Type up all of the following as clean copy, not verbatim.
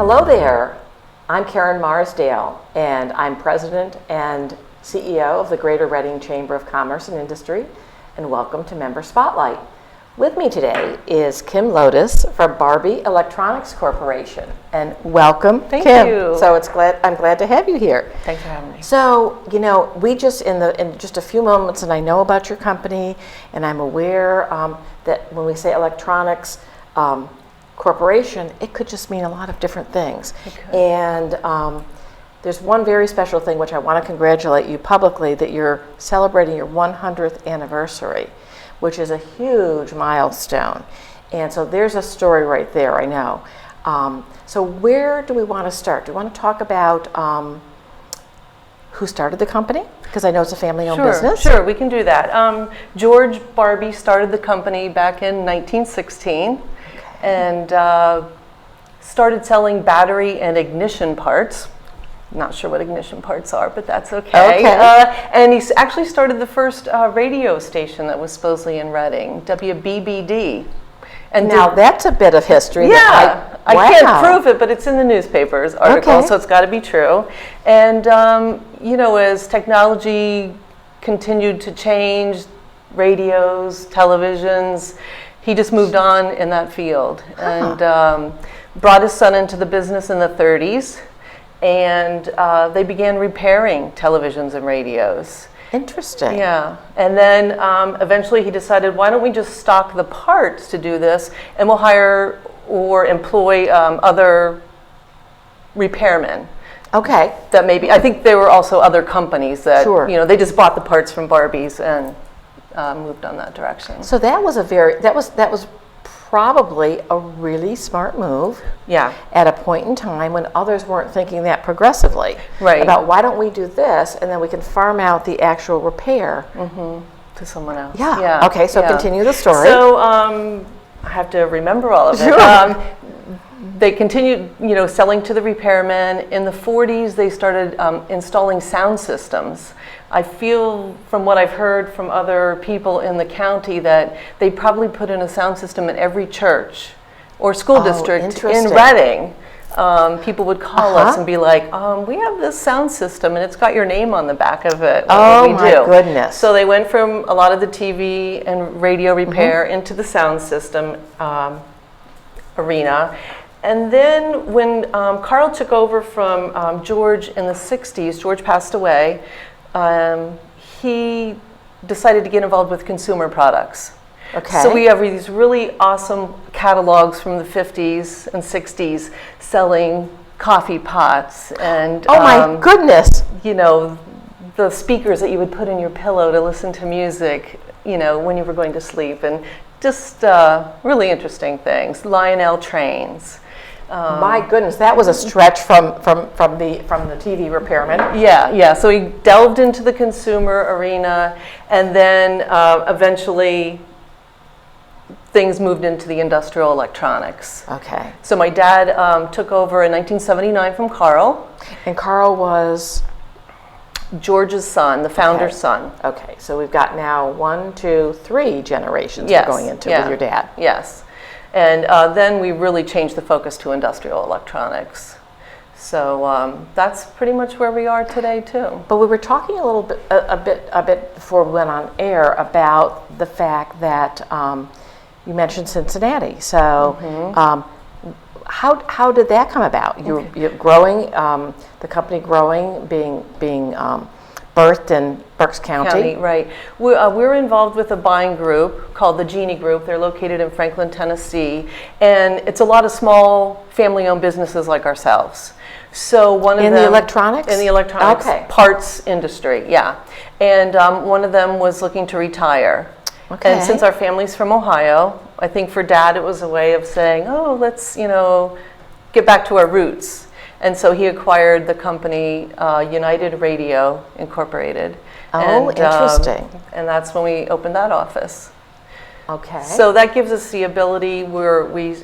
Hello there, I'm Karen Marsdale, and I'm President and CEO of the Greater Reading Chamber of Commerce and Industry, and welcome to Member Spotlight. With me today is Kim Loudis from Barbey Electronics Corporation, and welcome, Thank Kim. you. So I'm glad to have you here. Thanks for having me. So, we just in just a few moments, and I know about your company, and I'm aware that when we say electronics corporation, it could just mean a lot of different things. And there's one very special thing which I want to congratulate you publicly, that you're celebrating your 100th anniversary, which is a huge milestone. And so there's a story right there, I know. So where do we want to start? Do we want to talk about who started the company? Because I know it's a family-owned business. Sure, we can do that. George Barbey started the company back in 1916 and started selling battery and ignition parts. Not sure what ignition parts are, but that's okay. And he actually started the first radio station that was supposedly in Reading, WBBD. And now that's a bit of history. Yeah, I can't prove it, but it's in the newspapers article, so it's got to be true. And as technology continued to change, radios, televisions, he just moved on in that field and brought his son into the business in the 30s. And they began repairing televisions and radios. Interesting. Yeah. And then eventually he decided, why don't we just stock the parts to do this, and we'll hire or employ other repairmen. Okay. That maybe, I think there were also other companies that, they just bought the parts from Barbey's and moved on that direction. So that was that was probably a really smart move. Yeah. At a point in time when others weren't thinking that progressively. Right. About why don't we do this, and then we can farm out the actual repair to someone else. Yeah. Okay, so continue the story. So I have to remember all of it. Sure. They continued, selling to the repairmen. In the 40s, they started installing sound systems. I feel from what I've heard from other people in the county that they probably put in a sound system in every church or school district in Reading. People would call us and be like, we have this sound system and it's got your name on the back of it. Oh my goodness. So they went from a lot of the TV and radio repair into the sound system arena. And then when Carl took over from George in the 60s, George passed away, he decided to get involved with consumer products. Okay. So we have these really awesome catalogs from the 50s and 60s selling coffee pots and oh my goodness, the speakers that you would put in your pillow to listen to music, when you were going to sleep, and just really interesting things. Lionel trains. My goodness, that was a stretch from the TV repairman. Yeah. So he delved into the consumer arena, and then eventually things moved into the industrial electronics. Okay. So my dad took over in 1979 from Carl. And Carl was George's son, the founder's son. Okay. So we've got now 1, 2, 3 generations we're going into with your dad. Yes. And then we really changed the focus to industrial electronics. So that's pretty much where we are today too. But we were talking a bit before we went on air about the fact that you mentioned Cincinnati. So how did that come about? You're growing, the company growing, being birthed in Berks County. Right. We're involved with a buying group called the Genie Group. They're located in Franklin, Tennessee, and it's a lot of small family-owned businesses like ourselves. So one of them the electronics? In the electronics parts industry, yeah. And one of them was looking to retire. Okay. And since our family's from Ohio, I think for Dad it was a way of saying, let's get back to our roots. And so he acquired the company United Radio Incorporated. Oh, interesting. And that's when we opened that office. Okay. So that gives us the ability where we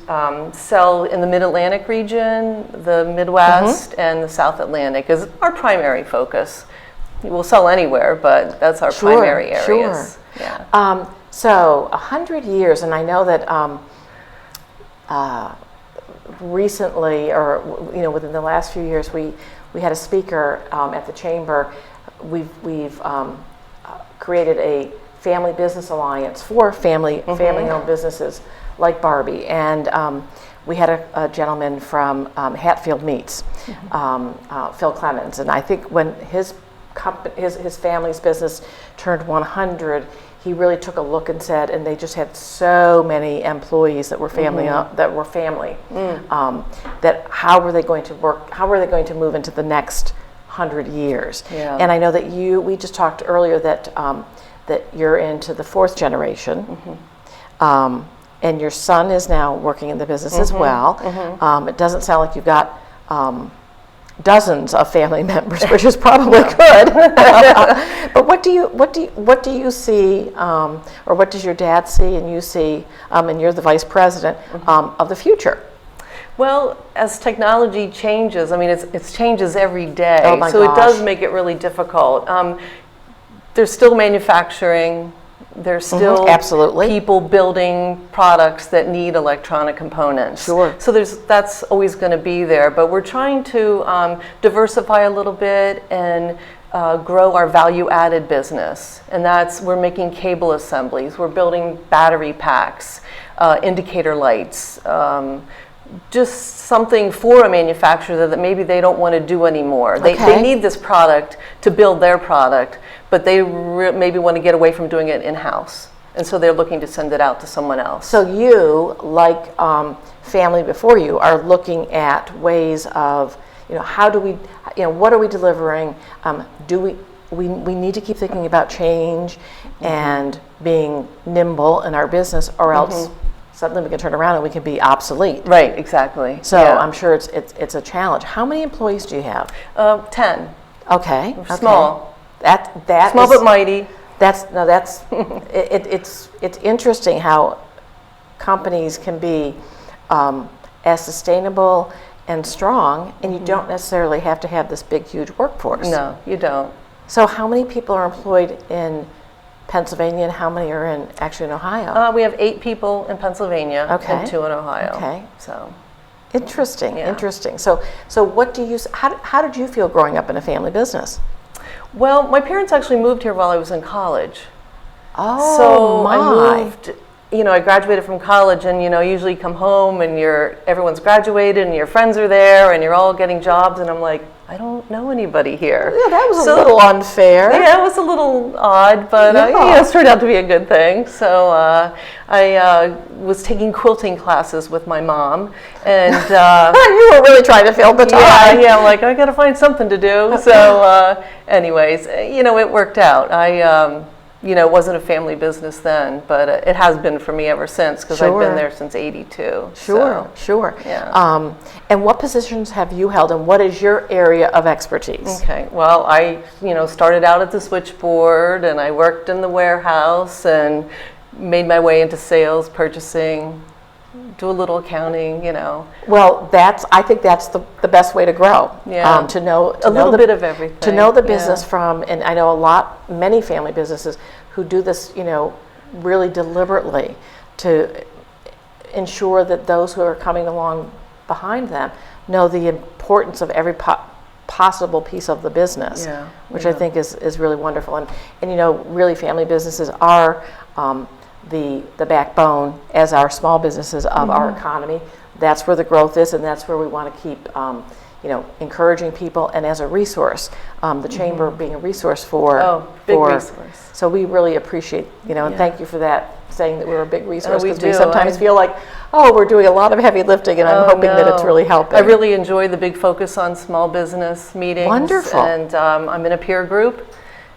sell in the Mid-Atlantic region, the Midwest, and the South Atlantic is our primary focus. We'll sell anywhere, but that's our primary areas. Sure. Yeah. So 100 years, and I know that recently, or within the last few years, we had a speaker at the chamber. We've created a family business alliance for family-owned businesses like Barbie, and we had a gentleman from Hatfield Meats, Phil Clemens, and I think when his family's business turned 100, he really took a look and said, and they just had so many employees that were family, that how were they going to work? How were they going to move into the next 100 years? Yeah. And I know that we just talked earlier that that you're into the 4th generation. And your son is now working in the business as well. It doesn't sound like you've got dozens of family members, which is probably good. But what do you see, or what does your dad see and you see, and you're the vice president of the future? Well, as technology changes, I mean, it changes every day. Oh my so gosh. It does make it really difficult. There's still manufacturing. There's still absolutely people building products that need electronic components. Sure. So that's always going to be there. But we're trying to diversify a little bit and grow our value-added business. And we're making cable assemblies. We're building battery packs, indicator lights, just something for a manufacturer that maybe they don't want to do anymore. They need this product to build their product, but they maybe want to get away from doing it in-house. And so they're looking to send it out to someone else. So you, like family before you, are looking at ways of, how do we, what are we delivering? We need to keep thinking about change and being nimble in our business, or else suddenly we can turn around and we can be obsolete. Right, exactly. So I'm sure it's a challenge. How many employees do you have? 10. Okay. Small. That small is, but mighty. That's it's interesting how companies can be as sustainable and strong, and you don't necessarily have to have this big, huge workforce. No, you don't. So how many people are employed in Pennsylvania, and how many are actually in Ohio? We have 8 people in Pennsylvania and 2 in Ohio. Okay. So interesting. So what do you? How did you feel growing up in a family business? Well, my parents actually moved here while I was in college. Oh, so my. I moved. I graduated from college, and usually you come home and everyone's graduated and your friends are there and you're all getting jobs, and I'm like, I don't know anybody here. Yeah, that was a little unfair. Yeah, it was a little odd, but it's turned out to be a good thing. So I was taking quilting classes with my mom, and you were really trying to fill the time. Yeah, I'm like, I got to find something to do. So, anyways, it worked out. It wasn't a family business then, but it has been for me ever since, because I've been there since '82. Sure. Yeah. And what positions have you held, and what is your area of expertise? Okay. Well, I started out at the switchboard, and I worked in the warehouse, and made my way into sales, purchasing, do a little accounting. Well, I think that's the best way to grow. Yeah. To know a little bit of everything. To know the business and I know many family businesses who do this, really deliberately to ensure that those who are coming along behind them know the importance of every possible piece of the business, which I think is really wonderful. And really family businesses are the backbone, as our small businesses, of our economy. That's where the growth is, and that's where we want to keep encouraging people, and as a resource, the chamber being a resource big resource. So we really appreciate, and thank you for that, saying that we're a big resource, because we do. sometimes feel like, we're doing a lot of heavy lifting, and I'm hoping that it's really helping. I really enjoy the big focus on small business meetings. Wonderful. And I'm in a peer group,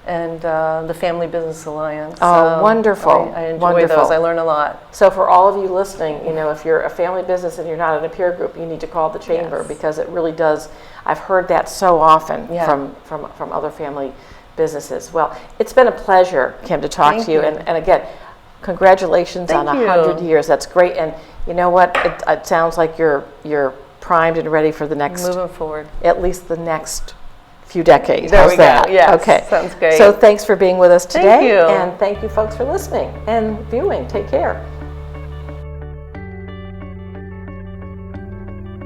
and the Family Business Alliance. Oh, wonderful. I enjoy those. I learn a lot. So for all of you listening, if you're a family business and you're not in a peer group, you need to call the chamber, because it really does. I've heard that so often from other family businesses. Well, it's been a pleasure, Kim, to talk to you. And again, congratulations on 100 years. That's great. And you know what? It sounds like you're primed and ready for the next. Moving forward. At least the next few decades. There How's we that? go. Yes, okay. Sounds great. So thanks for being with us today. Thank you. And thank you folks for listening and viewing. Take care.